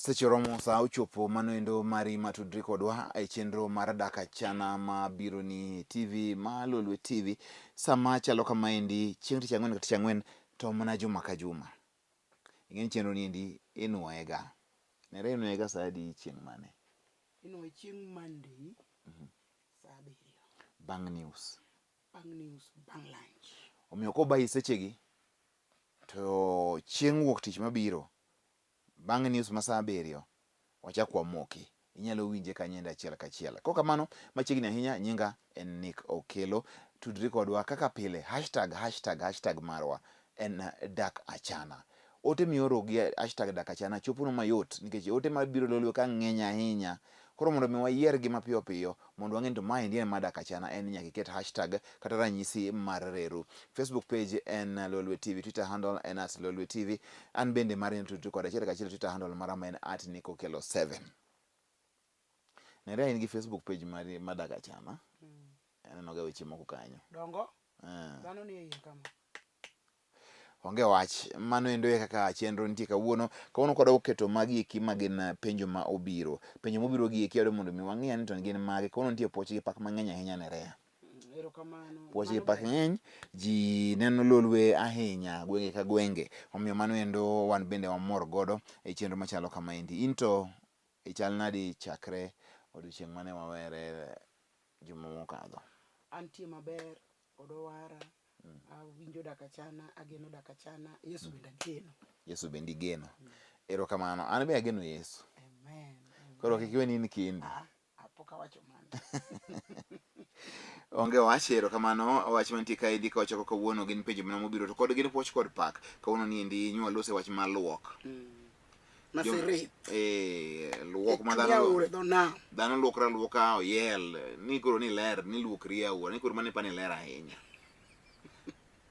Seche romo sa uchopo manoendo mari matudri kodwa e chenro mar DAK ACHANA ma Biro ni TV ma Lolwe TV sama chalo kamaendi chieng' tich ang'wen kata ang'wen to mana juma ka juma. Ing'eni chenro ni endi inuoega. Nere inuoega sa adi chieng' mane? Inuoe chieng' Monday sa 7. Bang' news. Bang' lunch. Omiyo ko bai sechegi to chieng' wuok tich mabiro bang' news ma sa 7 wachak wamoki. Inyalo winje kanyenda achiel kachiel. Kok kamano machiegni ahinya nyinga en Nick Okelo. Tudri kodwa kaka pile hashtag marwa en DAK ACHANA. Ote mioro gi hashtag DAK ACHANA chopono mayot nikech ote mabiro Lolwe ka ng'eny ahinya. Koro mondo mi wayier gima piyo piyo mondo wang'e to maendi en ma DAK ACHANA en nyaka iket hashtag kata ranyisi mar reru. Facebook page en Lolwe TV, Twitter handle en @Lolwe TV. An bende mar tudri kodwa achiel kachiel Twitter handle mara en @NickOkelo7. Nere in gi Facebook page mari ma DAK ACHANA. Aneno ga weche moko kanyo. Dongo? Dhano ni e kama. Onge wach mano endo e kaka chenro nitie kawuono koda uketo magi eki magin penjo ma obiro. Penjo mobiro gi eki mondo mi wang'e ni to gin mage kono nitie poch gi pak mang'eny ahinya nere. Erokamano. Poch gi pak ng'eny ji neno Lolwe ahinya gwenge ka gwenge. Omiyo mano endo wan bende wamor godo e chenro machalo kamaendi. Into ichal nadi chakre odiochieng' mane wawere juma mokadho. Antie maber odowara. Awinjo DAK ACHANA, ageno DAK ACHANA, Yesu bende ageno. Yesu bende igeno. Erokamano. An be ageno Yesu. Amen. Koro kik iwe ni in kindi. Apok awacho mano. Onge wach erokamano wach mantie kaendi kawachako kawuono gin penjo mana mobiro to kod gin poch kod pak. Kawuono ni endi nyuol ose wach mar luok. Masiri. Luok ma dhano luokra luoka oyel ni koro ni ler ni luokri aora ni koro mane pani ler ahinya.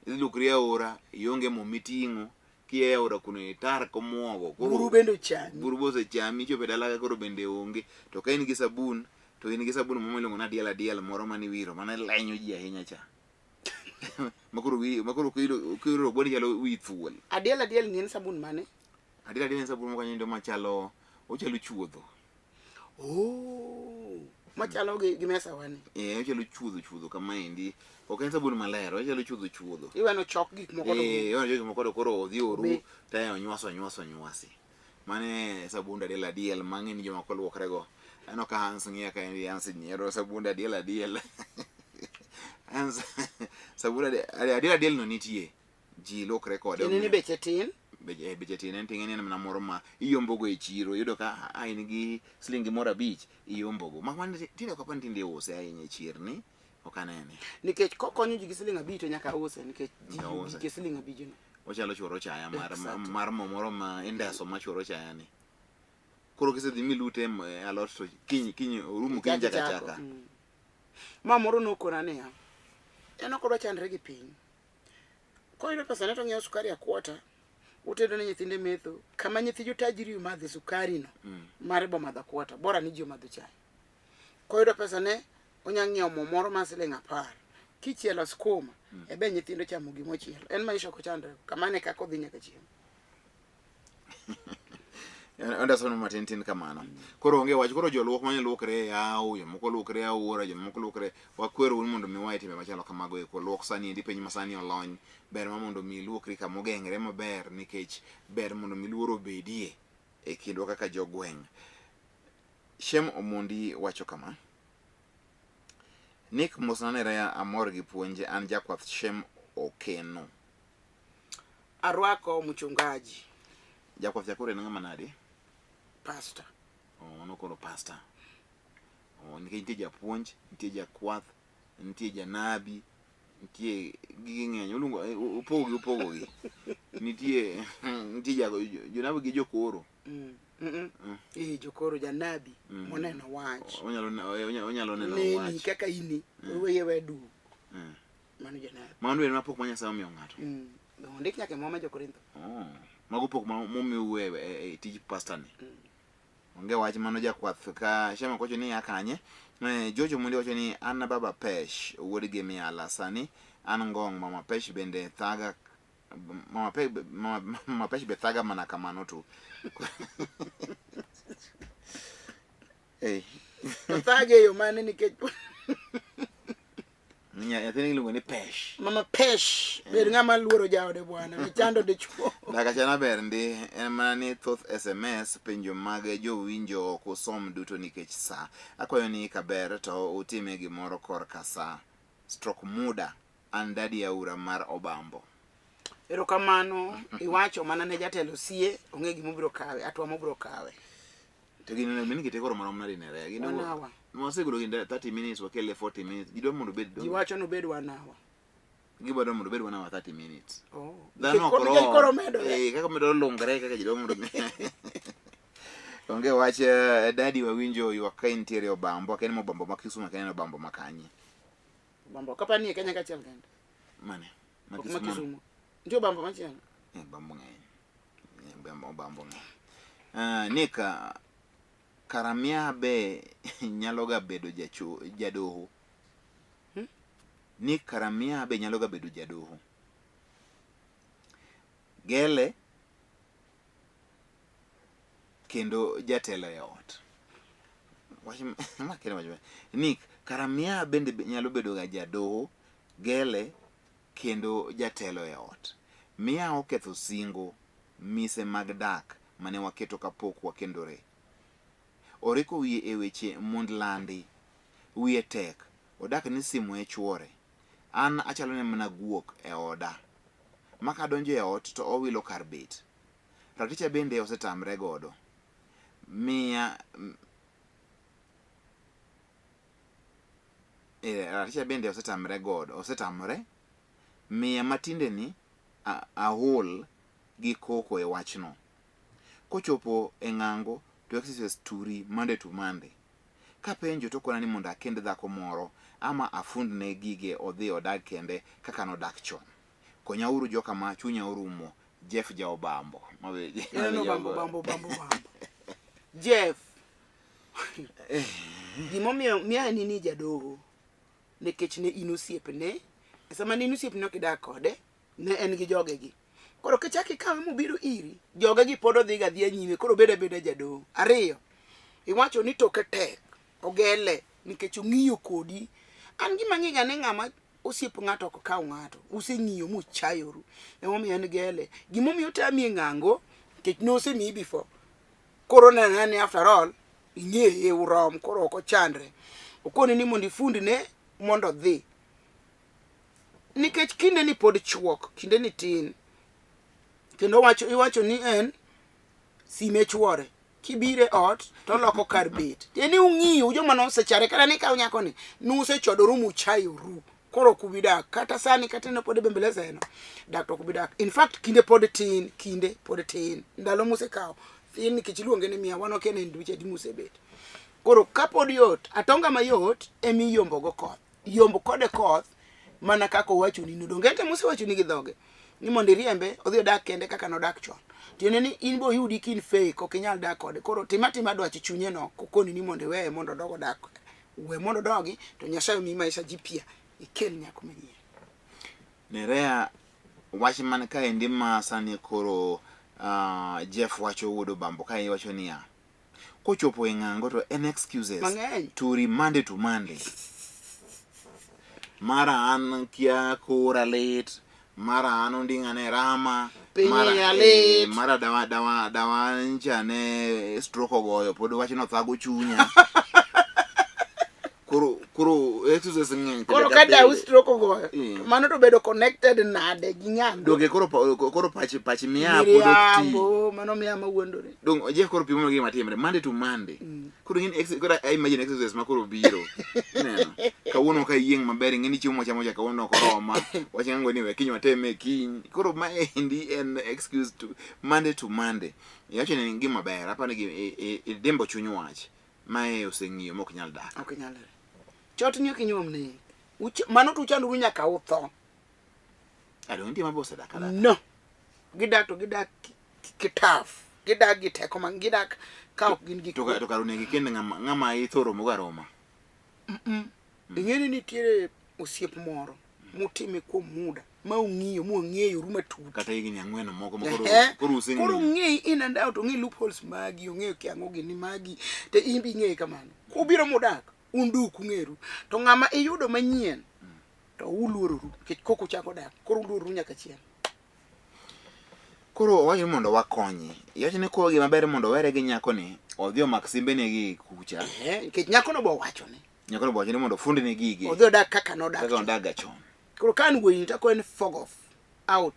Luokri aora ionge mo miting'o kie aora kuno itar komuogo buru bende chami. Buru bose chami chope dala koro bende onge to ka in gi sabun to in gi sabun moro miluongo na diel moro mani wiro mana lenyo ji ahinya cha. Makoro kiro bodi chalo wi thuol. Adiel ni en sabun mane? Adiel en sabun moko nyendo machalo ochalo chuodho. Machalo gi mesa wani. Ochalo chuodho kamaendi. Ok en sabun maler, ochalo chuodho. Iweno chok gik moko to. Iweno gik moko to koro odhi oru tayo nywaso. Mane sabun adiel mang'eni joma koluokre go. Ano ka Hans ng'iya ka en Hans nyiero sabun adiel. Hans sabun adiel no nitie. Ji luokre kode. Ni beche tin. Beche tin en ting'e ni mana moro ma iyombogo e chiro yudo ka in gi silingi moro 5 iyombogo. Makmana tinde kapani tinde use ahinya e chirni. Ok anene. Nikech kokonyo ji gi siling 5 to nyaka use nikech ji gi siling 5 no. Ochalo chuoro chaya mar mo moro ma indeso ma chuoro chaya ni. Koro kisedhi milute alot to kiny orumo kiny chaka. Ma moro nokona niya. En ok odwa chandre gi piny. Koyudo pesa ne to ng'iewo sukari a kwota. Utedo ne nyithinde metho. Kama nyithi jotajiri madhe sukari no. Mare bo madha kwota. Bora ni ji omadho chai. Koyudo pesa ne onya ng'iewo mo moro ma siling 10. Kichielo skuma ebe nyithindo chamo gimochielo. En maisha ko chandre. Kamane kako odhi nyaka chiemo. Onda sono matin kamano. Koro onge wach koro joluok manye luokre yawo yo moko luokre aora jo moko luokre wakwero mondo mi wae time machalo kamago e ko luok sani endi piny masani olony ber ma mondo mi luokri kama ogengre maber nikech ber mondo mi luoro bedie e kindwa kaka jogweng'. Shem Omondi wacho kama. Nick mosnanere amor gi puonje an jakwath Shem Okeno. Arwako mchungaji. Jakwath jakore nanga manade? Pastor. Nokoro pastor. Nikech nitie japuonj, nitie jakwath, nitie janabi, nitie gigi ng'eny. Upogo gi. Nitie jonabi gi jokoro. Jokoro janabi moneno wach. Onyalo neno wach. Neni kaka ini weye wedu. Mano janabi. Mano en mapok manyasa omiyo ng'ato. Ndik nyake moma jokorintho. Mago pok momiyo wewe e tij pastor ni. Onge wach mano jakwath ka Shema kocho ni akanye. Jojo Mundi wacho ni an baba Pesh wuod gi miala sani an ngong mama Pesh bende thaga mama pech be thaga mana kamano tu. Eh. Thage yo mane nikech Nyathini iluongo ni Pesh. mama pesh ber ng'ama luoro jaode bwana michando dichuo. Dak achana ber ndi en mana ni thoth SMS penjo mag jowinjo ok usom duto nikech sa. Akwayo ni kaber to utime gimoro korka sa. Stroke muda an dadi aura mar Obambo. Erokamano iwacho mana ne jatelo sie onge gimobiro kawe atwa mobiro kawe. To gino mini kite koro marom nadi nere. Gino Wanawa. Mosegolo ginde 30 minutes wakele 40 minutes. Gidwa mondo bed. Iwacho no bed wanawa. Gibado mondo bed wanawa 30 minutes. Oh. Dhano koro medo. kaka medo lungre kaka jidwa mondo. Onge wach dadi wawinjo ywak ka intiere Obambo, ka en Obambo ma Kisumu, ka en Obambo ma kanye. Obambo kapani Kenya ka chiel kende. Mane? Ma Kisumu. Ndio Obambo machiel. Obambo ng'eny. Obambo ng'eny. Nika karamia be nyalo ga bedo jadoho. Ni karamia be nyalo ga bedo jadoho. Gele kendo jatelo e ot. Ni karamia bende nyalo bedo ga jadoho, gele kendo jatelo e ot. Mia oketho singo mise mag dak mane waketo kapok wakendore. Oreko wiye e weche mond landi, wiye tek, odak ni simu e chuore. An achalo ne mana guok e oda. Maka donjo e ot to owilo kar bet. Raticha bende osetamre godo. Raticha bende osetamre. Miya matinde ni ahol gi koko e wachno. Kochopo e ng'ango to exercise turi Monday to Monday. Ka penjo to kona ni mondo akend dhako moro ama afund ne gige odhi odag kende kaka nodak chon. Konyauru joka ma chunya orumo. Jeff ja Obambo. Obambo. Jeff. Gimomiyo miya ni jadoho nikech ne inosiepne. Sama ne inosiepne okidak kode ne en gi jogegi. Koro kichaki kawe mobiro iri, jogegi pod odhi ga dhi nyime, koro beda jadoho. Ariyo, iwacho ni toke tek, ogele nikech ong'iyo kodi. An gima ng'iga ne ng'ama osiep ng'ato ok kaw ng'ato, useng'iyo muchayoru. Emomiyo en gele. Gimomiyo tami ng'ango nikech nosemiyi before. Koro nene after all ing'eye urom, koro ok ochandre. Okoni ni mondo ifundne mondo dhi. Nikech kinde ni pod chuok, kinde ni tin. Kendo iwacho ni en sime chuore. Kibire ot to loko kar bet. Tieni ung'iyo joma nosechare kata ni kaw nyako ni nusechodoru muchayoru. Koro kubidak kata sani kata ne pod bembeleza eno. Dak to kubidak. In fact kinde pod tin. Ndalo musekaw. Thin nikech iluonge ni miya wano kene nduche di musebet. Koro kapod yot, atonga mayot emi yombo go koth. Yombo kode koth mana kako wacho ni nudongete musewacho ni gidhoge. Ni mondo riembe odhi odak kende kaka nodak chon. Tiene ni in bo yudi kin fake ok inyal dak kode. Koro timatima dwach chunye no kokoni ni mondo wewe mondo dogo dak. We mondo dogi to Nyasaye mi maisha jipia ikel nyako manyien. Nerea wach man ka endi ma sani koro Jeff wacho wuodo Obambo ka iwacho niya. Kochopo e ng'ango to en excuses turi Monday to Monday. Mara an kia kora late, mara an ondingane rama, mara dawa nchane stroke ogoyo pod wach no thago chunya. Koro exercise ng'eny. Koro ka dawa stroke ogoyo. Mano to bedo connected nade gi ng'ango. Doge koro pachi miya podok ti. Mano miya mawuondore. Dong Jeff koro pimo gi matimre Monday to Monday. Koro I imagine exercise makoro biro. Neno. Kawuono ka yieng maber ngeni chiemo mocha kawuono koroma. Wach ng'ango ni we kiny wateme kiny. Koro ma endi en excuse to Monday to Monday. Yacho ni ngima ber apa ni dembo chuny wach. Mae oseng'iyo mok nyal dak. Ok nyal. Chot ni okinyomne. Mano tu chandu nyaka utho. Ado ndi mabose dak ala. No. Gidak kitaf. Gidak giteko man gidak ka ok gin gik. To karune gikende ng'ama ithoro moga roma. Ing'eni nitiere osiep moro mutime kuom muda ma ung'iyo muong'eyo ruma tut kata higni 4 moko koro ng'eyi in and out ong'e loopholes magi ong'eyo kiang'o gini magi te in bi ng'eyi kamano kubiro mudak undu kung'eru to ng'ama iyudo manyien to uluororu kech koko chako dak koro uluororu nyaka chien koro owacho mondo wakonyi iwacho ni ko gima ber mondo were gi nyako ni odhi omak simbe ne gi kucha kech nyako no bo wacho ni nyako no bo wacho ni mondo fundi ne gigi odhi odak kaka nodak gachon koro kan wuoyi ta ko en fog off out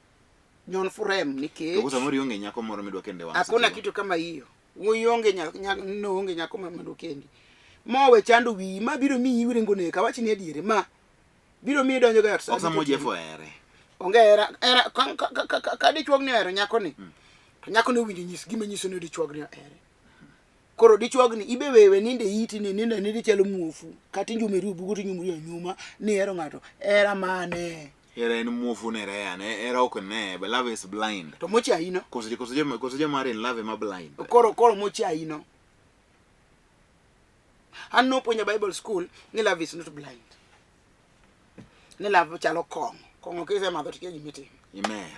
nyon furem nikech to samoro ionge nyako moro midwa kende wangu hakuna kitu kama hiyo wuoyi onge onge nyako mamando kendi mowe chando wi ma biro mi yiwrengo ne ka wachni adiere ma biro mi donjo ga sa osamo jefo ere onge era ka dichuog ni ero nyako ni to nyako ni winjo nyis gima nyiso ni dichuog ni ere koro dichuog ni ibe wewe ninde yiti ni ninde ni chalo muofu kati njume ru bugo to nyumuri nyuma ni ero ngato era mane era en muofu ne era ok ne but love is blind to mochi aino koso je mare in love ma blind koro mochi aino an no puonja Bible school ni love is not blind ni love chalo kongo kise madho tike gimiti imer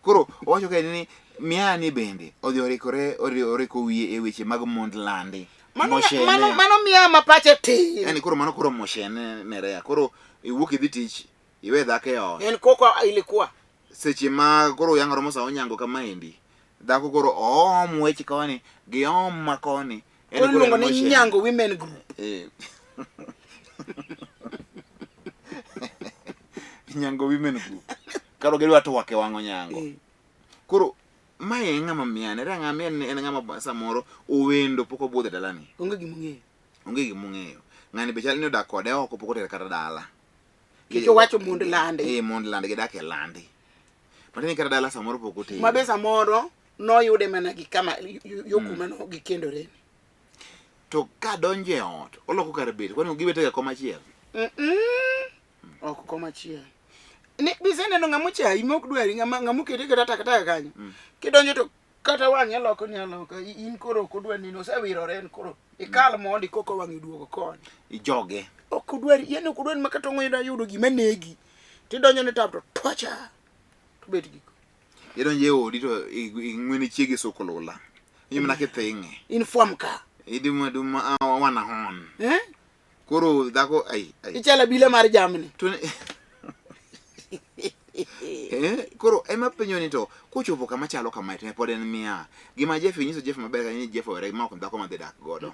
koro owacho ka ni miani bende odhi oriko wiye e weche mag Mondlandi mano miya mapache ti yani koro mano koro moshene ne rea koro iwuok idhi tich iwe dhake o en koko ilikuwa seche ma koro yangoro mosa onyango kama endi dhako koro omwech koni gi makoni en luongo ni nyango women group nyango women group karo gidwa twake wango nyango koro mae ng'ama miane ra ng'ama en ng'ama samoro owendo poko budhe dalani onge gimong'eyo ng'ani be chal ni odak kode oko poko tere kata dala kicho wacho Mondlandi Mondlandi gidak e landi matini kata dala samoro poko te mabe samoro no yude mana gi kama yokuma no gikendore to ka donje ot oloko kar bet kwani gibete ga koma chiel ok koma chiel ne bisene no ngamucha imok dwari ngamukete kata takataka kanyo kidonjo to kata wang'e loko ni aloko in koro kodwa ni no sewirore en koro ikal mondi koko wang'i duogo koni ijoge ok dwari yene ok dwari makato ngoyda yudo gima negi tidonjo ne tap to tocha to bet giko idonje odi to ing'weni chiegi sokolula yimna kithinge inform ka iduma wana hon koro dhako ai ichala bile mar jamni koro ema penyo ni to kochopo kama chalo kama ite pod en miya gima Jeff nyiso Jeff maber ka ni Jeff ore ma ok dhako ma dak godo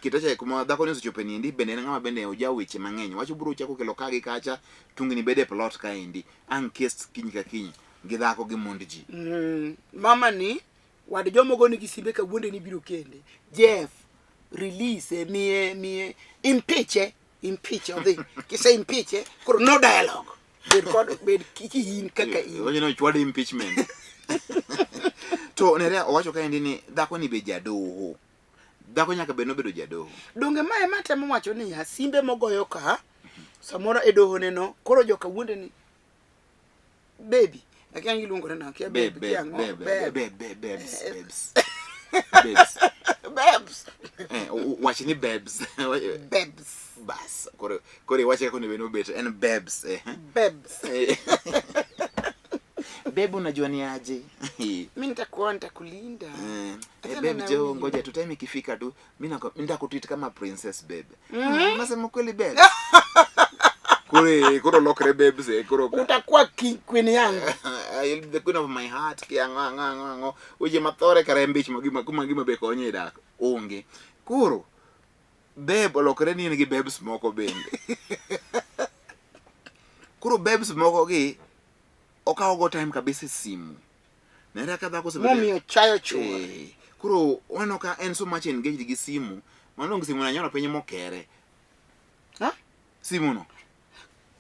kitacha kuma dhako ni ochopo ni ndi bende ng'ama bende oja weche mang'eny wacho buru chako kelo kagi kacha tungni bede plot ka endi an kes kiny ka kiny gi dhako gi mond ji mama ni wad jomogo ni gisimbe ka wuonde ni biro kende Jeff release mie impeach odhi kise impeach koro no dialogue bed kiki yin kaka in oje no chwade impeachment to nerea owacho ka endi ni dhako ni be jadoho dhako nyaka be no bedo jadoho donge mae matemo wacho ni simbe mogoyo ka samoro e doho neno koro joka wuonde ni baby akiangi luongo na kia baby kiango babes watch ni babes bas kore wacha kone beno beto en babes babes babe unajua ni aje mimi nitakulinda babe jo ngoja tu time ikifika tu mimi nitakutreat kama princess babe nasema kweli babe kore lokre babes kore utakuwa queen yangu I'll be the queen of my heart kiango uje mathore karembich magima be konye dak onge koro babe lokre ni gi babes moko bende kuro babes moko gi okawo go time kabisa simu nera kadha ko sebe mami chayo chuo kuro wano ka en so much engaged gi simu manong simu na nyona penye mokere simu no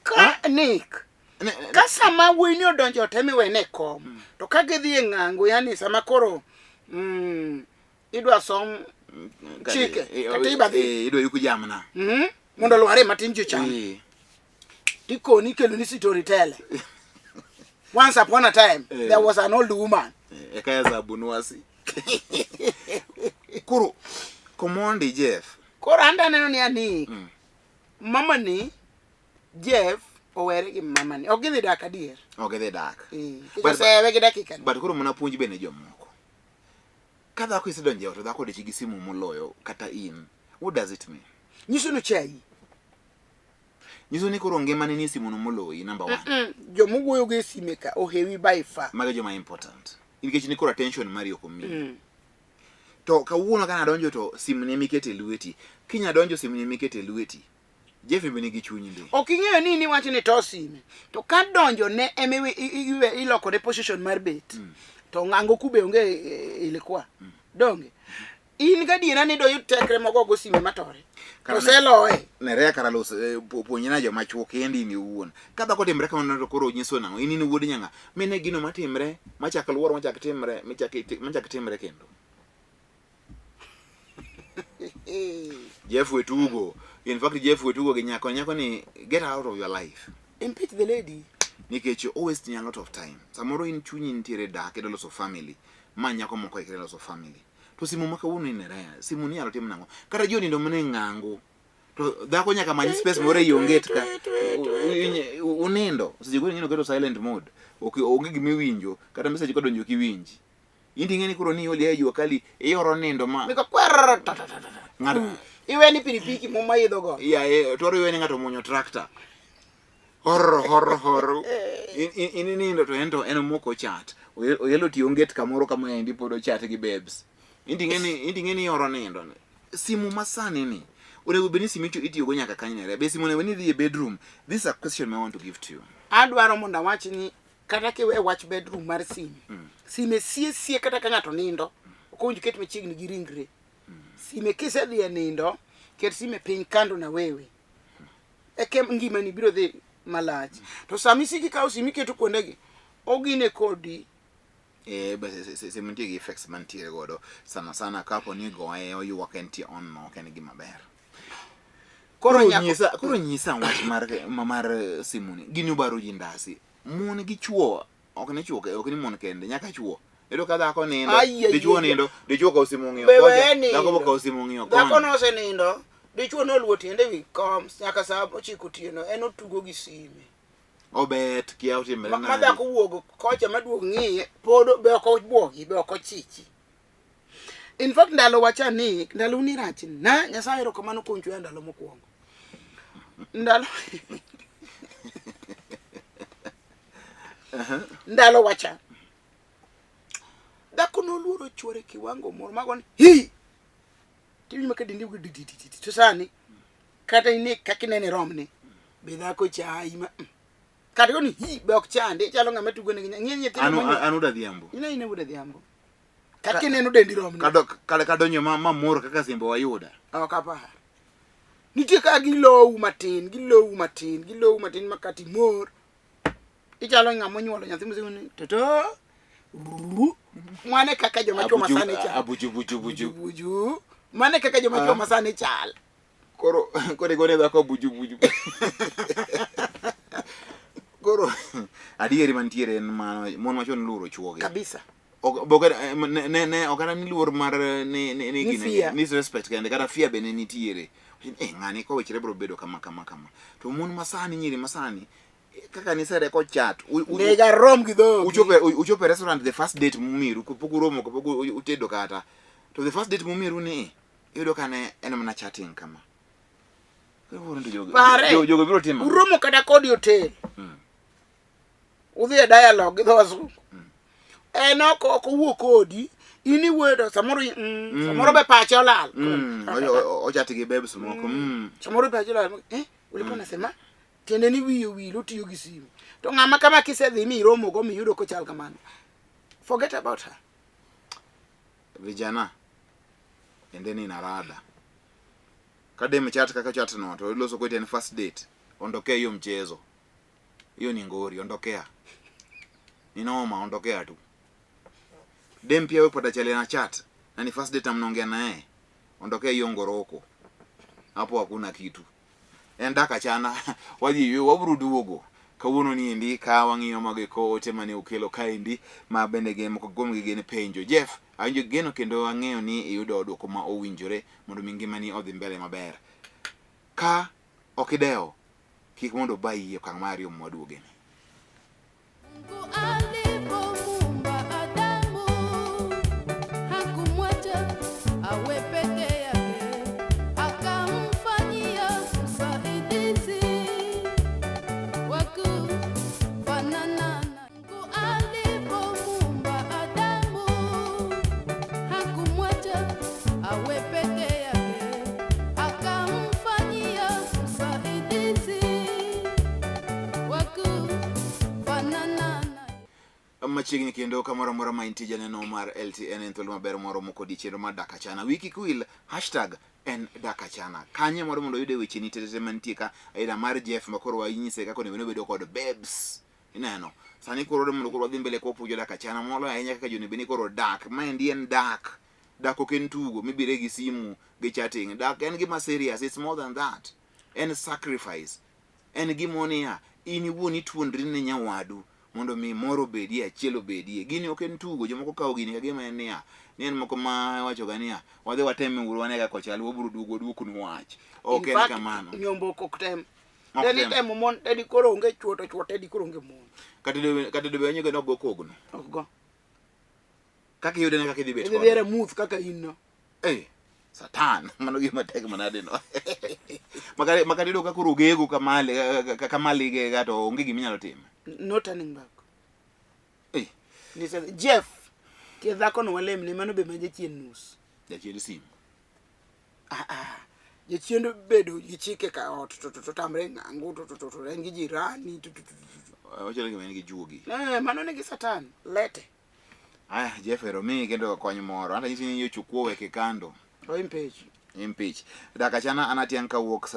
ka Nick kasama wini odonjo temi wene kom to kage dhi ngango yani sama koro idwa som chike katiba dhi idwa yuku jamna mondo lware matin jocham tikoni kelo ni storyteller once upon a time there was an old woman ekaya za bunwasi kuro komondi Jeff koro anda neno ni ani mama ni Jeff owere gi mamani ok gidhi dak adier. Ok gidhi dak. Kisewe gi dakika. But koro mna puonj bende jomoko. Ka dhako isedonjo e ot, dhako odich gi simu moloyo kata in. What does it mean? Nyiso no chai. Nyiso ni koro ngimane ni simu no moloyi number 1. Jomugoyo gi sime ka ohewi by far. Maga joma important. Nikech ni koro attention mari ok omi. To kawuono kana donjo to simu ne mikete lweti. Kinya donjo simu ne mikete lweti. Jeff be nigi chuny ndi. Ok ing'eyo ni wach ni to sime. To ka donjo ne emewe iloko ne position mar bet. To ng'ango kube onge ilikuwa. Donge. In gadiena ni do yutekre mogo go sime matore. To seloe. Nerea kara los puonjina joma chuo kendi ni uwuon. Ka dhako timre kamano to koro nyiso nang'o? In wuod nyanga. Mine gino matimre, machak luoro machak timre, machak timre kendo. Jeff Wetugo. In fact, Jeff Wetugo gi nyako ni get out of your life. Impeach the lady. Nikech you always need a lot of time. Samoro in chunyi nitiere dak e loso family. Ma nyako moko ikre loso family. To simu maka uno inerea. Simu ni alo tim nango. Kata joni ndo mene ng'ango. To dhako nyaka manyi space more yonget ka. Unindo. Usijikuri ngino keto silent mode. Onge gimi winjo. Kata message ko donjo ki winji. Indi ngeni kuro ni oli ya jua kali. Yoro nindo ma. Mika kwerr. Iwe ni piripiki muma yidho go. Ya, toro iwe ni ngato monyo tractor. Horror. Ini nindo to eno moko chat. Oyelo tionget kamoro kama endi podo chat gi babes. Indi ngeni yoro nindo. Simu masani ni. Onego beni simu itiyo go nyaka kanyere. Be simu ne weni dhi e bedroom. This is a question I want to give to you. Adwaro monda wachi ni kata kiwe watch bedroom mar simu. Sime sie kata ka ng'ato nindo. Okonju ket machiegni gi ringre. Sime kise dhi e nindo, ket sime piny kando na wewe. Eke ngima ni biro dhi malach. To sami siki ka simi keto kuondegi. Ogine kodi. Simu ntie gi effects mantiere godo. Sana kapo ni goe o yuwak entie on no kene gima ber. Koro nyisa wach mar simu ni. Gini ubaro jindasi. Mon gi chuo. Ok ni chuo, ok ni mon kende, nyaka chuo. Edo ka dhako nindo, dichuo nindo, dichuo ka osimu ng'iyo kocha, dhako ka osimu ng'iyo kocha. Dhako no ose nindo, dichuo no luo tiende wi kom, nyaka saa 9 otieno, en otugo gi sime. Obet kia otimre nade. Ma dhako wuogo kocha maduog ng'iye, podo be ok obuogi, be ok ochichi. In fact ndalo wacha ni, ndalo ni rach na Nyasaye erokamano kuom chwe ndalo mokwongo. Ndalo wacha. Dhako no luoro chwore kiwango moro magoni hi timi makadindi gudidididi to sani kata ini kakinene romni be dhako chai ma kata goni hi be ok chande chalo ng'ama tugo ne nyithindo anu da dhiambo ine buda dhiambo kakineno dendi romni kadonyo ma mor kaka simbo wayuda ok apar nitie ka gilowu matin makati mor ichalo ng'ama nyuolo nyathi mosegoni toto mane kaka joma choma sane chal buju mane kaka joma choma sane chal koro gore dhako buju koro adieri mantiere en mon machon luro chuoge kabisa ne okana ni luor mar ni respect kende kata fear bene nitiere ng'ani ko wechre bro bedo kama to mon masani nyiri masani kaka ni sere ko chat nega rom gi dho uchope restaurant the first date mumiru kupoku romo kupoku utedo kata to the first date mumiru ni yudo kane en mana chatting kama jogo biro tima uromo kata kodi hotel udhi e dialogue gi dho oko wuok kodi ini wedo samoro be pacho lal o chat gi babes moko samoro pacho lal ulikuwa unasema tiende ni wiyo wilo tiyo gi simu to ng'ama kama kisedhi mi romo go mi yudo ko chal kamano forget about her vijana endeni narada kadem chat kaka chat no to iloso ko ten first date ondokea hiyo mchezo hiyo ni ngori ondokea ninaoma ondokea tu dem pia wewe pata chale na chat na ni first date mnaongea naye ondokea hiyo ngoroko hapo hakuna kitu DAK ACHANA waji wabruduogo kawuono ni endi ka wang'iyo mageko ote mane ukelo kaendi ma bende ge moko gom gi gene penjo Jeff anjo geno kendo ang'eyo ni iyudo dwoko ma owinjore mondo ngimani odhi mbele maber ka okideo kik mondo bayi okang' Mario mwaduogeni. Machiegni kendo kamoro amora ma intie janeno mar LTN en thuolo maber moro moko dichiero mar DAK ACHANA. Wiki kwil hashtag en DAK ACHANA. Kanye moro mondo yude weche ni tete mantie ka aida mar Jeff makoro wayinyise kaka onego bedo kod babes. Ineno. Sani koro mondo koro wadhi mbele ko pujo DAK ACHANA molo ahinya kaka joni beni koro dak. Ma endi en dak. Dak ok en tugo mibire gi simu gi chatting. Dak en gima serious. It's more than that. En sacrifice. En gimonia in iwuon ituondri ne nyawadu mondo mi moro bedie achiel obedie. Gini ok en tugo, jomoko kawo gini ka gima en niya. Ni en moko ma wacho ga niya, wadhi wateme uru wane kaka kochal wabiro duoknu wach. Ok en kamano. Nyombo ok tem. Dedi temo mon, dedi koro onge chuoto chuoto, dedi koro onge mon. Kata do be nyego no go kogno. Ok go. Kaka yude ne kaka idhi bet. Idi bere muth kaka inno. Satan, mano gima tek manade no. Makari do kaka rugego kamali ge gato onge gima nyalo timo. No turning back. Ni said Jeff, ke dhako no walem ni mano be maje chien nus. Jachien sim. Jachien bedo gichike ka ot to tamre ngangu to en gi jirani to. Ochele gima en gi juogi. Mano ne gi Satan, lete. Jeff Romi kendo kony moro. Anta nyisi ni yochukwo weke kando. Impeach. DAK ACHANA anatian ka wuok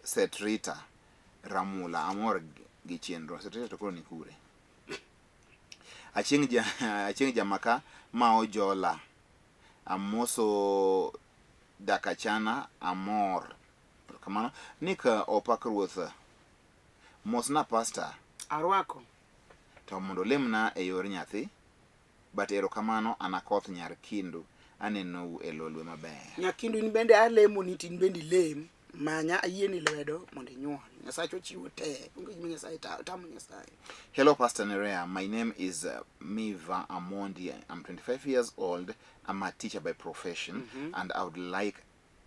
Setrita Ramula amor gi chenro. Setrita to koro ni kure. Achieng jamaka ma ojola. Amoso DAK ACHANA amor. Kamano nika opak ruoth. Mosna pastor. Arwako. To mondo lemna e yor nyathi. But erokamano anakoth nyar kindu. Aneno e Lolwe maber. Nyakindu in bende alemo ni tin bende lem manya ayieni lwedo mondo inyuol. Nyasacho chiwo te. Onge gima Nyasaye tamu Nyasaye. Hello Pastor Nerea, my name is Miva Amondi. I'm 25 years old. I'm a teacher by profession and I would like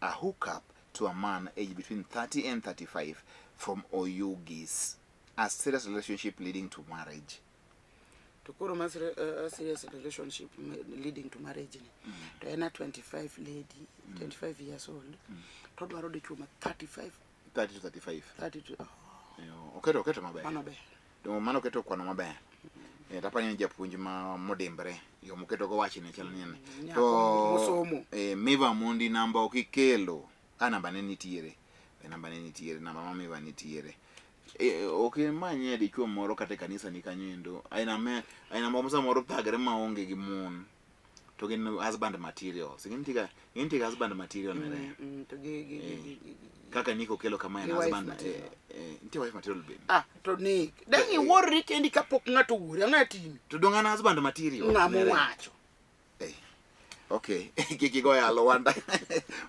a hookup to a man aged between 30 and 35 from Oyugis. A serious relationship leading to marriage. To koro a serious relationship leading to marriage ni. To ena 25 lady, 25 years old. To dwaro de chuma 35. 30 to 35. 30 to oketo maber. Mano ber. Mano keto kwano maber. Tapani ni japuonj ma modembre. Yo moketo go wachine chal nyen. To mosomo. Miva Mondi namba okikelo. Namba ne nitiere. Namba ne nitiere, namba ma Miva nitiere. Okay, manye dichuo moro kate kanisa ni kanyendo. Aina mmoja moro thagre maonge gi mon. To gin husband materials. Inti husband material mere. To gi kaka niko kelo kama en husband inti wife material be. To Nick. Then you worry kendi kapok ngato wuri ngati. To dongana husband material. Ngamo wacho. Okay, kiki go ya Lwanda.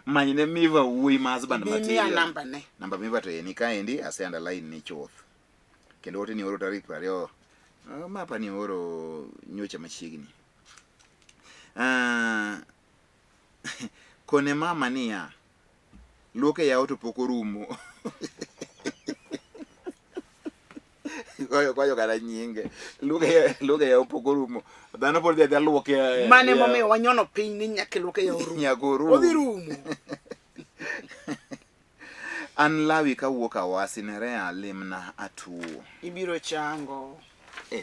Manyine Miva wuoi ma husband material. Namba ne. Namba Miva to ni kaendi ase underline ni choth. Kendo wote ni oro tarik 20. Mapa ni oro nyocha machiegni. Kone mama niya. Luoke ya oto poko rumo. Kwayo kada nyinge. Luoke ya poko rumo. Dhano pod dhi luoke ya. Mane momiyo wanyono piny ni nyake luoke ya rumo. Nyako rumo. Odhi rumo. An lawi ka wuok Awasi Nerea limna atuo. Ibiro chango.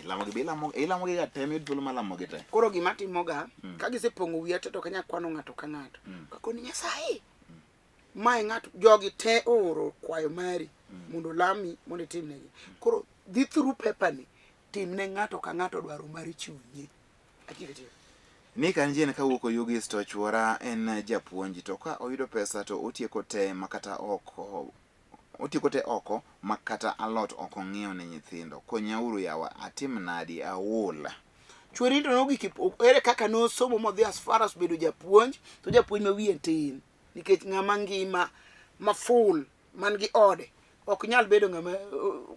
Lamo gi ga temi dul malamo gi te. Koro gima timoga ka gisepongo wiya to kanya kwano ngato ka ngato. Kako ni Nyasaye. Mae ngato jogi te oro kwayo mari mondo lami mondo timnegi. Koro dhi through paper ni timne ngato ka ngato dwaro mari chunye. Akiriti. Ni kan jien ka wuok Oyugis to chwora en japuonj to ka oyudo pesa to otieko te makata oko. Otieko te oko makata alot oko ng'iew ne nyithindo. Konyauru yawa atim nadi aola. Chwori to nogi ere kaka no somo modhi as far as bedo japuonj to japuonj ma wiye tin. Nikech ng'ama ngima ma full man gi ode ok nyal bedo ng'ama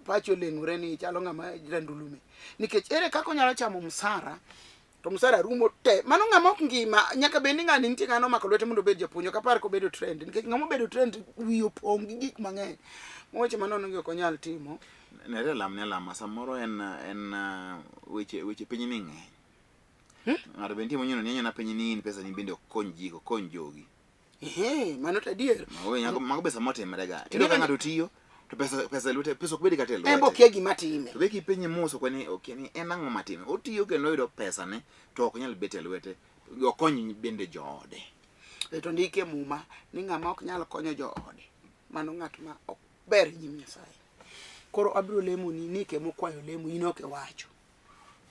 pacho leng'ore ni chalo ng'ama randulume nikech ere kaka onyalo chamo msara to msara rumo te mano ng'ama ok ngima nyaka bed ni ng'ani nitie ng'ano mako lwete mondo obed japuonjo kapar ko bedo trend nikech ng'ama bedo trend wiye opong' gi gik mang'eny moche manono gi ok onyal timo nere lam samoro en weche piny ni ng'eny ng'ato bende timo nyono nyenyo na piny ni in pesa ni bende okony ji okony jogi mano to adier mago pesa motimre ga ino ka ng'ato tiyo to pesa lwete pesa ok bedi kate lwete embo kia gima time to be kipenye muso kwani okeni en ang'o matime otiyo kendo oyudo pesa ne to ok nyal bet e lwete okony bende joode to ndike muma ni ng'ama ok nyal konyo joode mano ng'at ma ok ber nyim Nyasaye koro abiro lemo ni nike mokwayo lemo in ok wacho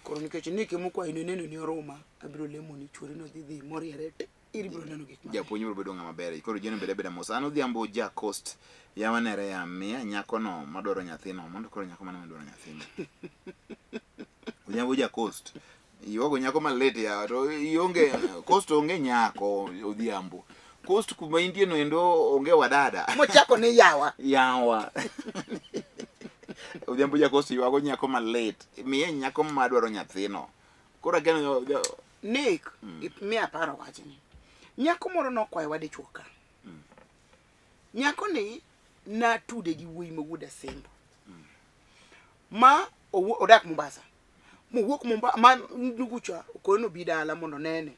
koro nikech nike mokwayo ni neno ni oroma abiro lemo ni chwori no dhi moriere iri biro neno gik ma japuonj biro bedo ng'ama ber koro jeno beda mos an odhiambo ja coast yawanere ya miya nyako no madwaro nyathino mondo koro nyako mane madwaro nyathino odhiambo ja coast iwago nyako malete ya to ionge coast onge nyako odhiambo coast kuma intie no endo onge wadada mochako ni yawa odhiambo ja coast iwago nyako malete miya nyako madwaro nyathino koro ageno Nick miya paro wachni nyako moro nokwayo wadichuo ka nyako ni na tude gi wuoyi mawuoda sembo ma odak Mombasa mowuok Mombasa ma nugucha okono bi dala mondo nene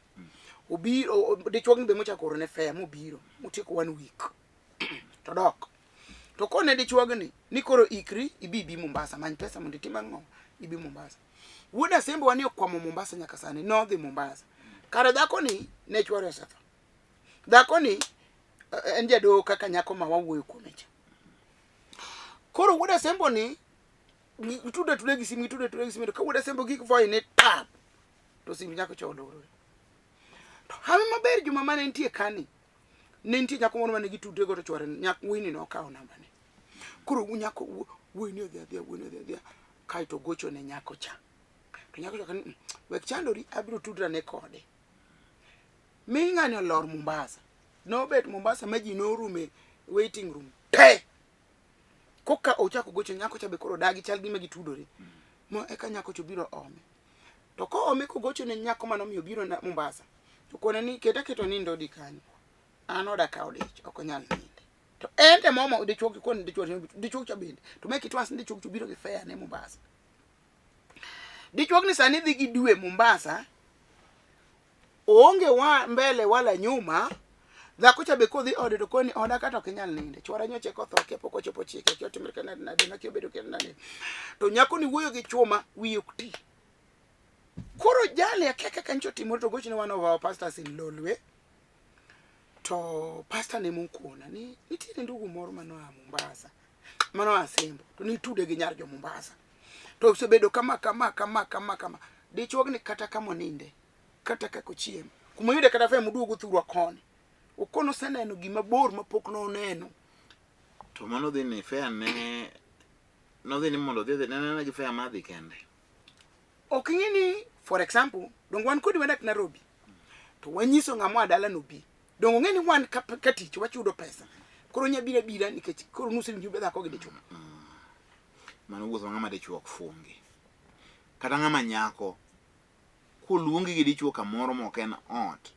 obiro dichuo ni be mochako oro ne fare mobiro motieko 1 week to dok to kone dichuo ni koro ikri ibi Mombasa many pesa mondo itim ang'o ibi Mombasa wuoda sembo wani okwamo Mombasa nyaka sani no dhi Mombasa kare dhako ni ne chwore osetho dhako ni en jado kaka nyako ma wawuoyo kuome cha koro wuoda sembo ni tude gi simi to ka wuoda sembo gik voice ne tap to sim nyako cholo to hawe maber juma mane nitie kani ne nitie nyako moro mane gitude go to chwore nyako wini no kawo namba ne koro nyako wini odhi kai to gocho ne nyako cha to nyako cha wek chandori abiro tudra ne kode mi ng'ani olor Mombasa no bet Mombasa maji no rume waiting room te koka ochako gocho nyako cha be koro dagi chal gi magi tudore mo eka nyako cho biro ome to ko ome ko gocho ne nyako mano miyo biro na Mombasa to kone ni keto nindo di kanyo anoda ka odich ok nyal ninde to ente momo dichuo ki kon dichuo cha bende to make it once dichuo cho biro gi fare ne Mombasa dichuo ni sani dhi gi dwe Mombasa onge wa mbele wala nyuma dhako cha be kodhi ode to koni oda kata ok nyal ninde chwara nyoche ko thoke pok ochopo chike kyo timre kana na dena kyo bedo kenda ne to nyako ni wuoyo gi chuma wiye okti koro jale akeka kancho timore to gochne one of our pastors in Lolwe to pastor ne munkona ni nitiere ndugu moro mano a Mombasa mano a Sembo to ni tude gi nyar jo Mombasa to osebedo kama dichuog ni kata kama ninde kata kako chiem kuma yude kata fe muduogo thurwa koni okono seneno gima bor mapok no neno to mano dhi ni fare ne no dhi ni mondo dhi ne gi fare madhi kende ok ng'ini for example dong wan kodi wadak Nairobi to wanyiso ng'ama dala no bi dong ng'eni wan ka tich wachudo pesa koro nya bira nikech koro nusu ni be dhako gi dichuo mano wuotho ng'ama dichuo fungi kata ng'ama nyako koluongi gi dichuo kamoro moken ot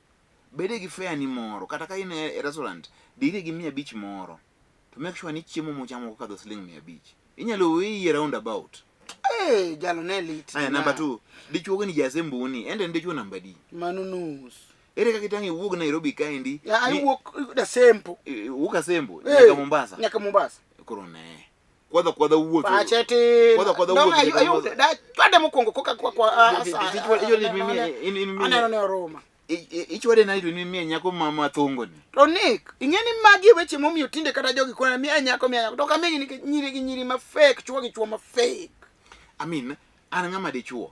bede gi fare ni moro kata ka in e restaurant dire gi 500 moro to make sure ni chiemo mochamo ka do sling 500 inyalo wi round about jalo ne lit number 2 dichuo ni jasembo ni ende dichuo namba di mano nus ere kaka itangi wuog Nairobi kaendi ai wuok da Sembo wuka Sembo nyaka Mombasa koro ne kwada wuotho pacheti kwada wuotho ayude da twade mokongo koka kwa aneno ne Roma ichwade na ni miya nyako mama thongo ni to Nick ingeni magi weche momiyo tinde kata jogi kona miya nyako to kamegi ni nyiri ma fake chuo gi chuo ma fake I mean an ng'ama dichuo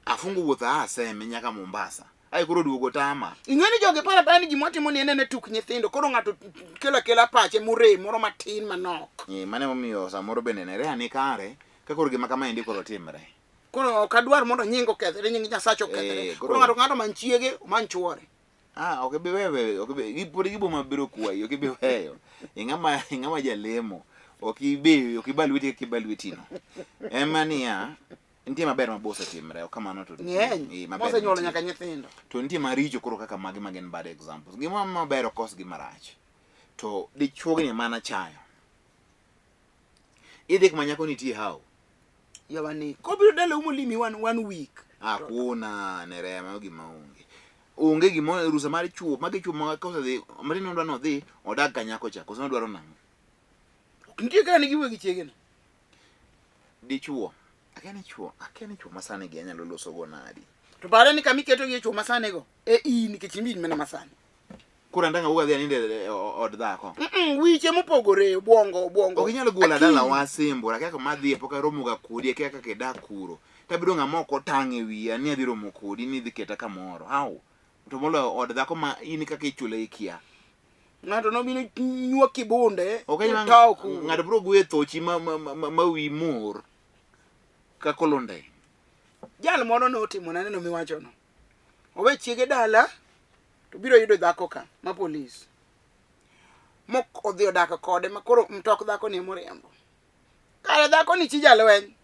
afungo wuotha aseme nyaka Mombasa ai koro duogo tama ingeni jogi para ni gimotimo ni enene tuk nyithindo koro ngato kela pache mure moro matin manok mane momiyo samoro bende nere ani kare ka koro gima kama endi koro timre koro kadwar mondo nyingo kethre nying Nyasacho kethre koro ngato manchiege manchuore ok bi wewe ok bi gipodi gibo mabiro kwayo ok bi weyo ing'ama jalemo okibal lweti kibal lwetino ema niya nitie maber mabose timre kamano to ng'eny mosenyuolo nyaka nyithindo to nitie maricho koro kaka magi magen bad examples gima maber okos gi marach to dichuo ni mana chayo idhi kuma nyako nitie hao yawani kobiro dala umolimi one week hakuna nerema gima onge gimo rusa mar chuo magi chuo ma kosa dhi matino ndwa no dhi odag ka nyako cha kosa dwaro nang'o nitie gani giwegi chiegena dichuo akene chuo masane gi anyalo loso go nadi to pare ni kamiketo gi chuo masane go in nikech imbi mena masane kura ndanga uga dhi ninde od dhako wiche mopogore bwongo ok inyalo gola dala wasimbo kaka madhi poka romo ga kudi kaka kedak kuro tabiro ng'amoko tang'e wiya ni adhi romo kudi ni dhi keta kamoro au to molo od dhako ma in kaka ichule ikia ng'ato no bino nyuo kibunde ng'ato biro gwe thochi ma wi mor ka kolonde jal moro notimo neno miwacho no owe chiege dala to biro yudo dhako ka ma polis mok odhi odak kode makoro mtok dhako ni moriembo kare dhako ni chi jalweny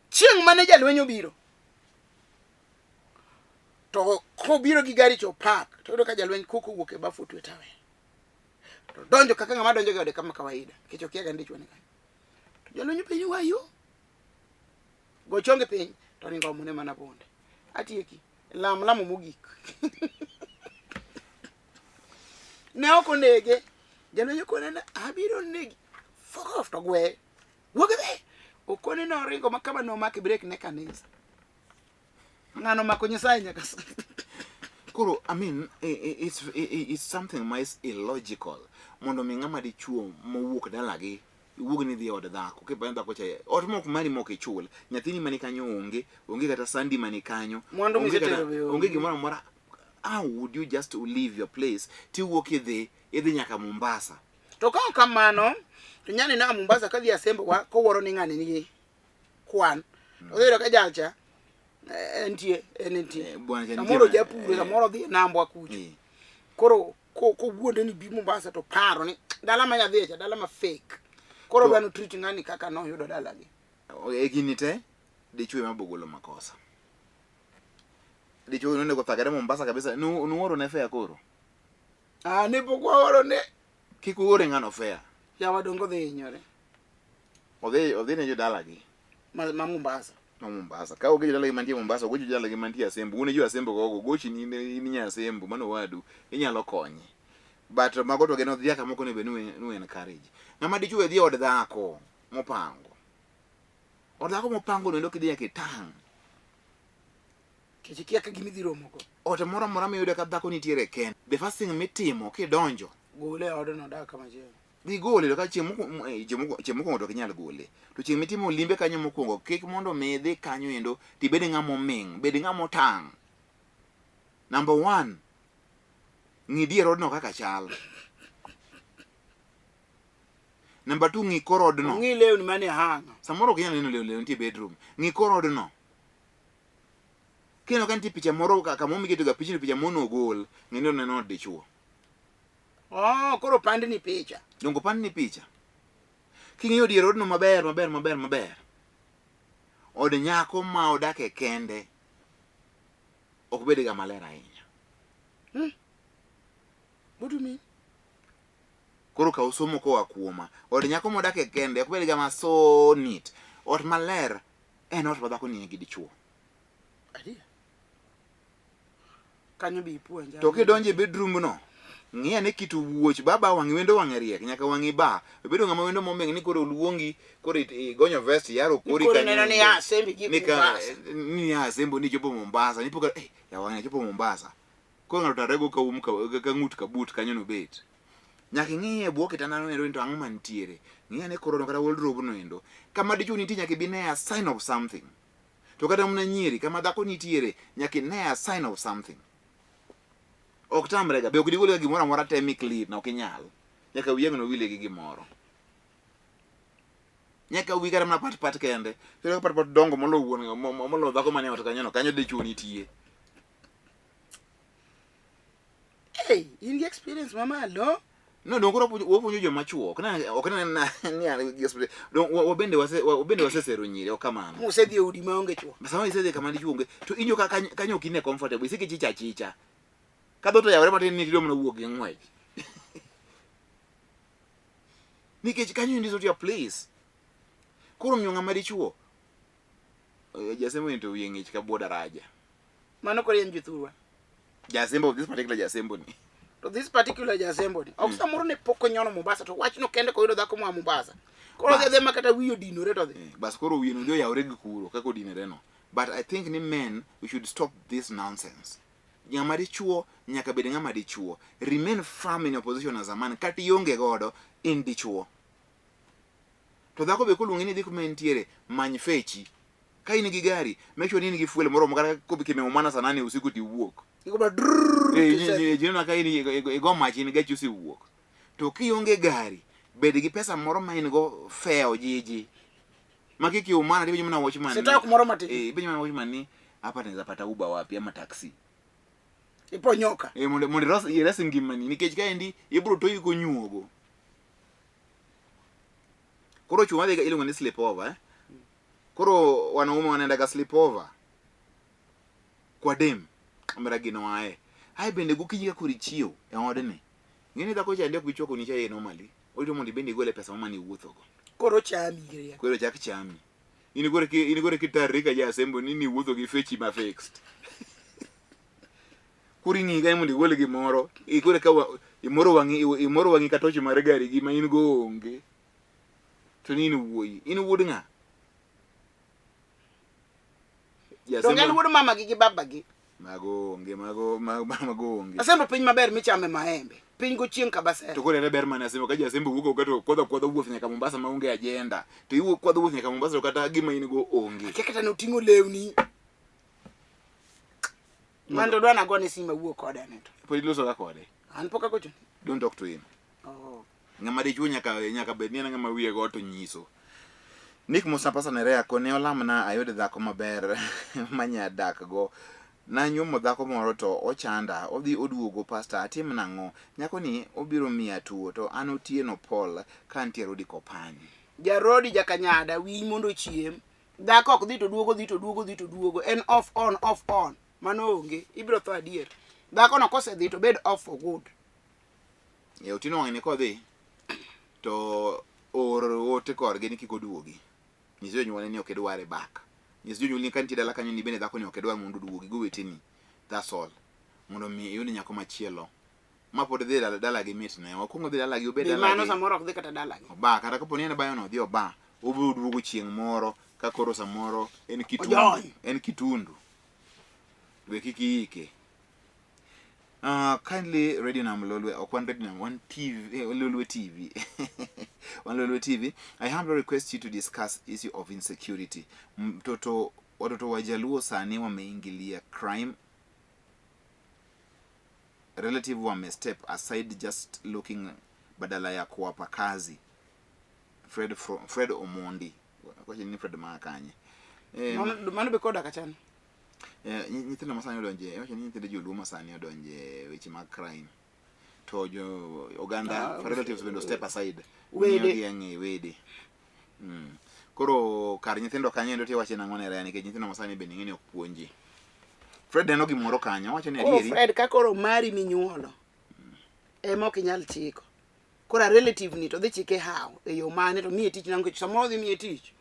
chieng' mane jalweny obiro to kobiro gi gari cho park to yudo ka jalweny kuku wuok e bafu twe tawe to donjo kaka ng'ama donjo gode kama kawaida kicho kiaga ndicho ne to jalweny penyo wayo go chonge piny to ringo mune mana bonde atieki lamo mogik ne ok onege jalweny okone na abiro negi fuck off to gwe wogbe okone na ringo makama no make break ne kanisa ngano mako nyasaye nyaka koro I mean it's something mice illogical mondo mi ng'ama dichuo mowuok dalagi wuog ni dhi od dhako ke banda ko chaye ot mok mari mok ichul nyathini mani kanyo onge kata sandi mani kanyo onge gimoro mora how would you just leave your place ti wuok idhi nyaka Mombasa to kamano to nyani na Mombasa kadhi asembo wa ko woro ni ng'ani ni kwan odhiro ka jalcha entie samoro japure samoro dhi nambwa kuchi koro ko wuonde ni bi Mombasa to paro ni dala ma nyadhi dala ma fake koro bano treat ng'ani kaka no yudo dala gi gini te dichuo mabogolo makosa dichuo nende ko thagare Mombasa kabisa nuoro ne fea koro ne pokwa oro ne kikuore ng'ano fea ya wadongo dhi hinyore odhi ne jodala gi ma Mombasa ka oge jodala gi mantie Mombasa oge jodala gi mantie Asembo une jo Asembo gogo gochi ni nya Asembo mano wadu inyalo konye but mago to geno dhiaka moko ne benu encourage ng'ama dichuo dhi od dhako mopango nendo kidhi kitang kichikia ka gimi dhi romo go ot moro miyude ka dhako nitiere ken the first thing mitimo kidonjo gole od no daka maje dhi gole to ka chiemo to kinyal gole to chieng' mitimo limbe kanyo mokwongo kik mondo mi dhi kanyo endo tibed ng'amo ming bed ng'amo tang number 1 ng'i dier odno kaka chal number 2 ng'i kor odno ng'i lewni mane hanga samoro kinyal neno lewni nitie bedroom ng'i kor odno kino kan ti picha moro kaka momi keto ga picha mono gol ng'ino neno dichuo koro pandi ni picha dongo pandi ni picha king'iyo dier odno maber od nyako ma odake kende ok bed ga maler ahinya what do you mean koro ka usomo koa kuoma od nyako ma odake kende ok bed ga so neat ot maler en ot badako ni gi dichuo adia kanyo bi puonja to kidonje bedroom no ng'iya ne kitu wuoch baba wangi wendo wangi riek nyaka wangi ba bedo ng'ama wendo momeng ni koro luongi koro igonyo vest yaro kori kanyo neno ni Asembo gi Mombasa ni Asembo ni jopo Mombasa ni poka ya wangi jopo Mombasa ko ng'ato tarego ka ka ng'ut ka but kanyo no bet nyaka ng'iye buo kitana no endo to ang'o mantiere ng'iya ne koro kata wardrobe no endo kama dichu nitie nyaka bi ne a sign of something to kata mna nyiri kama dhako nitiere nyaka ne a sign of something ok tamrega be ok digol gimoro amora temi clean na ok inyal nyaka wiye no wile gi gimoro nyaka wi kara na pat kende to pat dongo molo wuon molo dhako mane ot kanyo dichuo nitie hey in the experience mama lo No, don't go up with your mature. Can I? Or can I? Obende was a runy or come on. Who said the Udi Mangacho? But somebody said they command you to in your can you keep comfortable? We say chicha. Kadoto, everybody need to walking way. Nikki, can you use your place? Kurum young Amarichuo. Just went to young Kaboda Raja. Manokorian Jutua. Jasembo, this particular Jasembo. To this particular Jasembo. Oxamorone Poconyon Mubasa to watch no Kenda Kodo Dakuma Mubasa. Koro the Makata we dino reto. Baskoro we know you already cool, Kako dinero. But I think in men we should stop this nonsense. Yamarichuo, Nyakabedinga Marichuo. Remain firm in your position as a man, Kati Yonge Godo in the chuo. To that be cool any documentiere, manufacture. Kaini gigari, make sure you give fuel more Mara Kobi Manas and Annie Usikuti work. You go drrrr. Know Kaini go match in get you see work. To Kiyonge Gari, Bedigi Pesa Moroman go fair or Gigi. Makiki Umana, even a watchman. Set up Moromati. Benjamin Watchman, apart as a Patauba or Piama taxi. Iponyoka. Monderos, you're resting him money. Nikki Candy, you brought to you go new. Koro chuma they get when sleep over. Koro one woman and I got sleep over. Quadem, Ameragino. I been the Guki Kurichio, and ordinary. You need a coach and look with Chokunicha normally. Or you want to bend the goal person money with Koro Chami. Koro Jack Chami. You go to Kita Riga Yasembo, Nini Wuto fetch him fixed. Kurini game the Wolegi Moro, he could have covered Imoro Katochi Maragari, give my go. Tonino in Woodinga. Yes, don't get what Mamma give babagi. Mago. I sent a pin my bear, Micham and my hand. Pingo Chinka Bass. To go to the Berman as a Simba who go to quarter wolf in a Camumbasa Monga agenda. To you, quarter wolf in a Camumbasa Cata, give me go only. Take it a Tingo Leoni. Mandorana going to see my work order in it. Put it loose of the And Pocacoon. Don't talk to him. Oh. Namari Juniaka, Bedina, Maria got to Niso. Nick Musapasa Nerea, Coneo Lamana, I ordered that come bear, Mania Dak go. Nanyo Modako Moroto, or Chanda, or the Odugo Pasta, Timanango, Nyakoni, Obiro Mia to Anotino Paul, Cantiero di Copani. Jarodi Jacanyada, we mundo chiem. Dakok dito duogo, and off on. Manonge, Ibro third year. Dakon of course dito bed off for good. Yautino in a code to or take or getting Kikoduogi. Is you want any Kedware back. Is usually can't tell like any Benedacon Kedwa Mundu go with me. That's all. Monomi, you didn't come at Chielo. Mapo de la Dalagi meet now, or Congo de la you better man some more of the Catadalag. Back at a Caponiana Bayon of your bar, Ubu Ruguchi Moro, Kakoro Samoro, and Kitundu. Wekiki. Kindly radio number Lolwe or one TV Lolwe TV. One Lolwe TV. I humbly request you to discuss issue of insecurity. Toto watoto wajaluo sane wameingilia crime. Relative wame step aside just looking badala ya kuwapa kazi. Fred Omondi. Kwa ni Fred Makanye. Manu bekoda kachana. Nyitino masani donje, nyitino julu masani donje which ma crime. Tojo Uganda relatives when step aside. Wede. Koro kar nyithindo kanye ndo tiwache nangone rani ke nyithindo masani be ngini okuonji. Fred no gimoro kanya wacho ne adieri. Fred ka koro mari minyuolo. Ema ok nyal chiko. Kora relative ni to dhi chike how e yo mane to miye tich nango samoro dhi miye tich.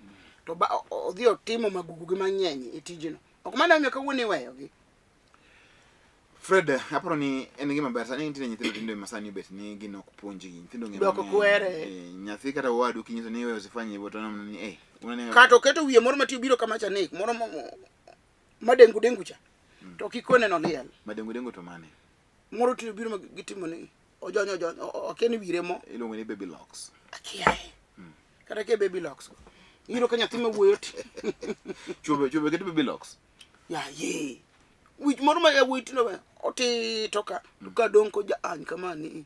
To ba odhi otimo magugu mang'eny e tijno. Ok mana miyo kawuono iweyo gi. Fred, aparo ni en gima ber sani nitie nyithindo tindo masani bet ni gino kupuonji nyithindo ng'eny. Doko kwere. Nyathi kata wadu kinyiso ni wewe usifanye hivyo to namna ni unane. Kato keto wiye moro mati biro kama cha nek, moro madengu cha. To kikone no liel. Madengu to mane. Moro ti biro gitimo ni ojonyo okeni wire mo. Iluongo ni baby locks. Akiaye. Kata ke baby locks. Iro ka nyathi mawuoyo ti. Chube get baby locks. Ya ye. Wich moro ma yawuoyo ti no oti toka duka donko ja an kama ni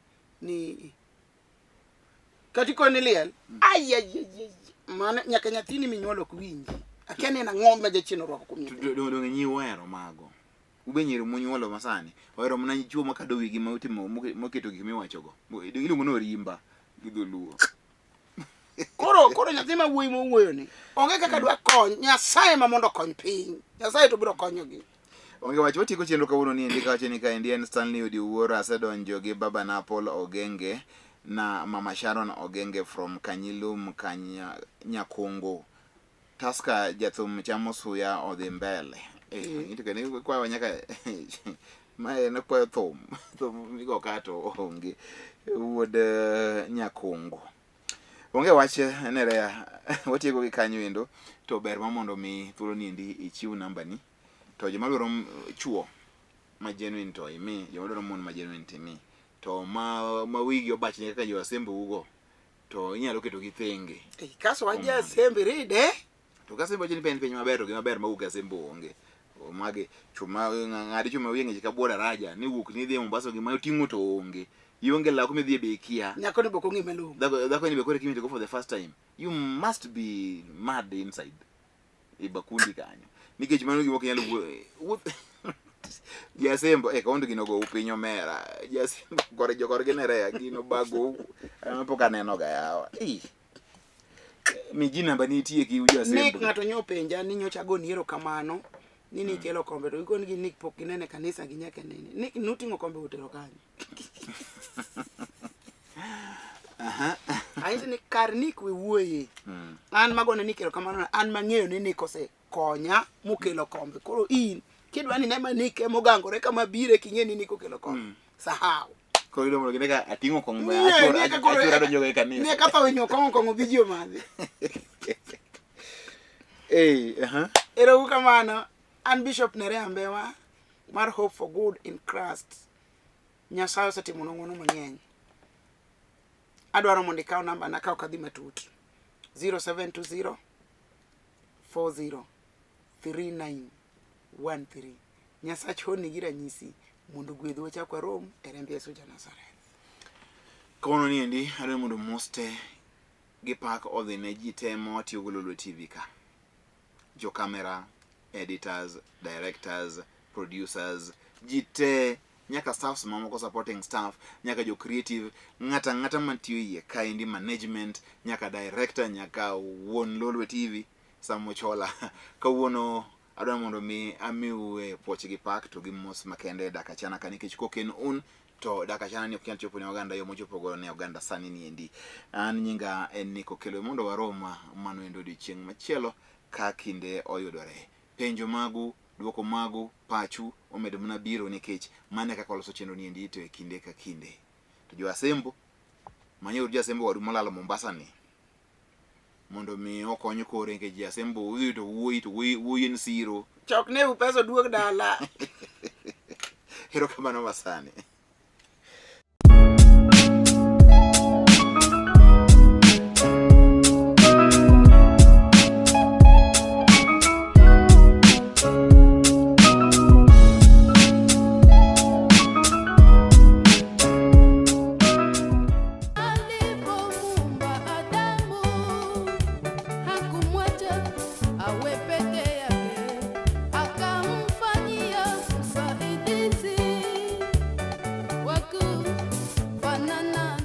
kati ko ni liel. Ay. Mana nyaka nyathini minyuolo ok winji. Akiani na ng'ombe jachino rwako kumnyuolo. Donge nyi wero mago. ubenyiro munyuolo masani ohero mana chuo makado wigi ma utimo moketo gik miwachogo iluongo no rimba gi dholuo. Koro nyathi ma wuoyi mowuoyo ni onge kaka dwa kony Nyasaye ma mondo kony piny. Nyasaye to biro konyogi. Onge wach watieko chenro kawuono ni ndika wacho ni ka en Stanley Odiwuor asedonjo gi Baba Napol Ogenge na Mama Sharon Ogenge from Kanyilum Nyakongo. Taska jathum chamo suya odhi mbele. Ng'ito kwa wanyaka mae ne kwa thum migo kato onge wuod Nyakongo. Onge wach nerea watieko gi kanyo endo to ber ma mondo mi thuolo ni endi ichiw namba ni to joma dwaro chuo ma genuine to imi joma dwaro mon ma genuine timi to ma wigi obach ne kaka jo asembo ugo to inyalo keto gi thenge kaso waja asembe ride to kasembo jeni pen piny maber to gi maber ma uga asembo onge mage chuma ng'adi chuma wienge ka buora raja ni wuok ni dhi Mombasa gi ma tingo to onge yonge la kuma dhi bekia nyako ni boko ngime lu dako ni bekore kimi to go for the first time you must be mad inside ibakundi kanyo nikech mano gimo kinyalo jasembo kaunti gino go upinyo mera jasembo gore jogor genere gino bago apoka neno ga yawa mi ji namba ni tie ki jasembo nik ngato nyopenja ni nyocha go niero kamano nini kelo kombe to ikon gi nik pok inene kanisa gi nyaka nene nik nutingo kombe utero kanyo. Aisi ni kar nik we wuoye an magone ni kelo kamano an mang'eyo ni nik ose konya mukelo kombe koro in kidwa ni nema nik mogangore kama bire king'eni nik okelo kombe sahau koro idomo gine ka atingo kombe achora donjo ga kanisa ne ka tawo nyo kongo video madhi ero kamano an Bishop Nerea Mbewa mar Hope for Good in Christ. Nyasaye osetimo ng'wono mang'eny. Adwaro mondo ikaw namba na kaw kadhi matut 0720 40 3913. Nyasaye honni gi ranyisi mondo gwedhwa chakwa rom e remb Yesu ja Nazareth. Kono ni endi adwaro mondo moste gi pak odhi ne ji te motiyo go Lolwe TV ka. Jo kamera, editors, directors, producers, jite nyaka staffs mamoko supporting staff, nyaka jo creative, ng'ata mantiyo yie kaendi management, nyaka director, nyaka wuon Lolwe TV Samochola. Kawuono adwaro mondo mi amiwe poch gi pak to gi mos makende DAK ACHANA ka nikech koken un to DAK ACHANA ni ok nyal chopo ne oganda yo mochopo go ne oganda sani ni endi. An nyinga en Niko Kelo mondo waroma mano endo odiochieng' machielo ka kinde oyudore. Penjo magu, duoko magu, pachu omedo mana biro nikech mane kaka loso chenro ni endi to e kinde ka kinde. To jo asembo manyo jo asembo wadu malalo Mombasa ni mondo mi okonyo kore nikech jo asembo uyi to wuoyi en siro chok ne upeso duog dala hero kamano masani.